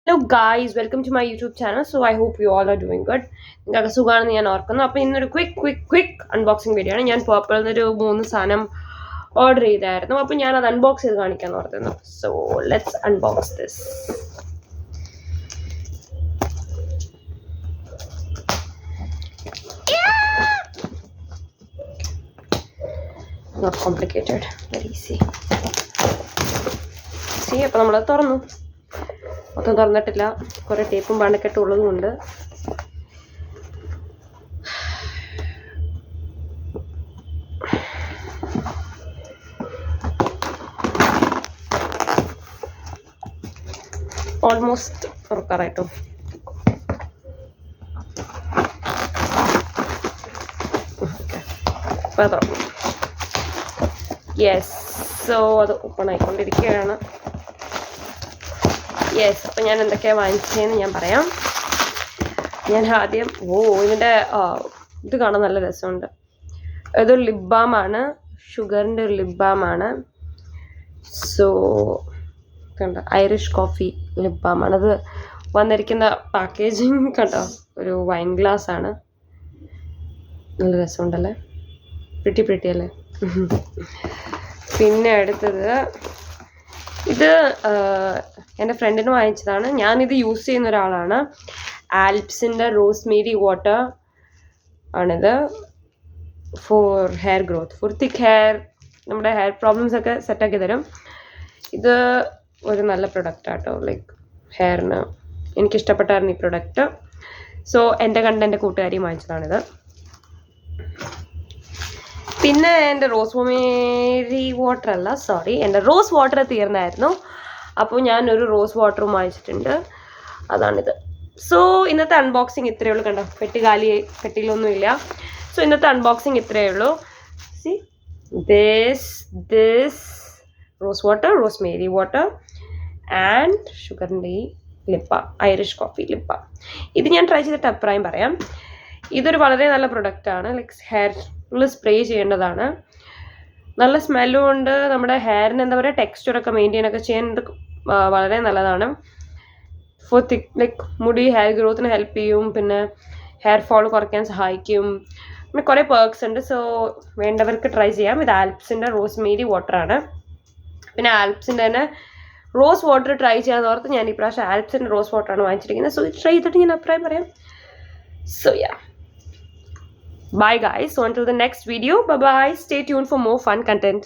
Hello guys, welcome to my YouTube channel. So I hope you all are doing good. നിങ്ങൾക്ക് സുഖമാണെന്ന് ഞാൻ ഓർക്കുന്നു. അപ്പോൾ ഇന്നൊരു ക്വിക്ക് അൺബോക്സിംഗ് വീഡിയോ ആണ്. ഞാൻ പേർപ്പിളിൽ നിന്നൊരു 3 സാധനം ഓർഡർ ചെയ്തായിരുന്നു. അപ്പോൾ ഞാൻ അത് അൺബോക്സ് ചെയ്ത് കാണിക്കാൻ ഓർത്തിരുന്നു. So let's unbox this. Not complicated, very easy. See, അപ്പോൾ നമ്മൾ തുറന്നു. മൊത്തം തുറന്നിട്ടില്ല, കുറേ ടേപ്പും പാണ്ടൊക്കെ ഉള്ളതുകൊണ്ട്. ഓൾമോസ്റ്റ് തുറക്കാറായിട്ടോ. അപ്പോൾ തുറന്നു. യെസ്, സോ അത് ഓപ്പൺ ആയിക്കൊണ്ടിരിക്കുകയാണ്. യെസ്, അപ്പം ഞാൻ എന്തൊക്കെയാണ് വാങ്ങിച്ചതെന്ന് ഞാൻ പറയാം. ഞാൻ ആദ്യം ഇതിൻ്റെ ഇത് കാണാൻ നല്ല രസമുണ്ട്. ഇതൊരു ലിപ് ബാമാണ്, ഷുഗറിൻ്റെ ഒരു ലിപ് ബാമാണ്. സോ കണ്ടോ, ഐറിഷ് കോഫി ലിപ് ബാമാണ്. അത് വന്നിരിക്കുന്ന പാക്കേജിങ് കണ്ടോ, ഒരു വൈൻ ഗ്ലാസ് ആണ്. നല്ല രസമുണ്ടല്ലേ, പ്രിട്ടി അല്ലേ. പിന്നെ അടുത്തത് ഇത് എൻ്റെ ഫ്രണ്ടിന് വാങ്ങിച്ചതാണ്. ഞാനിത് യൂസ് ചെയ്യുന്ന ഒരാളാണ്. ആൽപ്സിൻ്റെ റോസ്മേരി വാട്ടർ ആണിത്. ഫോർ ഹെയർ ഗ്രോത്ത്, ഫോർ തിക്ക് ഹെയർ, നമ്മുടെ ഹെയർ പ്രോബ്ലംസ് ഒക്കെ സെറ്റാക്കി തരും. ഇത് ഒരു നല്ല പ്രൊഡക്റ്റാട്ടോ, ലൈക്ക് ഹെയറിന് എനിക്കിഷ്ടപ്പെട്ടായിരുന്നു ഈ പ്രൊഡക്റ്റ്. സോ എൻ്റെ കൂട്ടുകാരി വാങ്ങിച്ചതാണിത്. പിന്നെ എൻ്റെ റോസ് വാട്ടർ തീർന്നായിരുന്നു. അപ്പോൾ ഞാനൊരു റോസ് വാട്ടറും വാങ്ങിച്ചിട്ടുണ്ട്, അതാണിത്. സോ ഇന്നത്തെ അൺബോക്സിങ് ഇത്രയേ ഉള്ളൂ. കണ്ടോ, പെട്ടിയിലൊന്നുമില്ല. സോ ഇന്നത്തെ അൺബോക്സിങ് ഇത്രയേ ഉള്ളൂ. See this rose water, Rosemary water and ഷുഗറിൻ്റെ ഈ ലിപ്പ, ഐറിഷ് കോഫി ലിപ്പ. ഇത് ഞാൻ ട്രൈ ചെയ്തിട്ട് അഭിപ്രായം പറയാം. ഇതൊരു വളരെ നല്ല പ്രൊഡക്റ്റാണ്. ലൈക്ക് ഹെയറിൽ സ്പ്രേ ചെയ്യേണ്ടതാണ്. നല്ല സ്മെല്ലും ഉണ്ട്. നമ്മുടെ ഹെയറിന് എന്താ പറയുക, ടെക്സ്ചറൊക്കെ മെയിൻറ്റെയിൻ ഒക്കെ ചെയ്യാൻ ഇത് വളരെ നല്ലതാണ്. ഫോർ തിക്ക്, ലൈക്ക് മുടി ഹെയർ ഗ്രോത്തിന് ഹെൽപ്പ് ചെയ്യും. പിന്നെ ഹെയർ ഫോൾ കുറയ്ക്കാൻ സഹായിക്കും. പിന്നെ കുറേ പേർക്സ് ഉണ്ട്. സോ വേണ്ടവർക്ക് ട്രൈ ചെയ്യാം. ഇത് ആൽപ്സിൻ്റെ റോസ്മേരി വാട്ടറാണ്. പിന്നെ ആൽപ്സിൻ്റെ തന്നെ റോസ് വാട്ടർ ട്രൈ ചെയ്യാൻ ഓർത്ത് ഞാൻ ഈ പ്രാവശ്യം ആൽപ്സിൻ്റെ റോസ് വാട്ടറാണ് വാങ്ങിച്ചിരിക്കുന്നത്. സോ ഇത് ട്രൈ ചെയ്തിട്ട് ഞാൻ അഭിപ്രായം പറയാം. So yeah, bye guys. So until the next video, bye bye. Stay tuned for more fun content.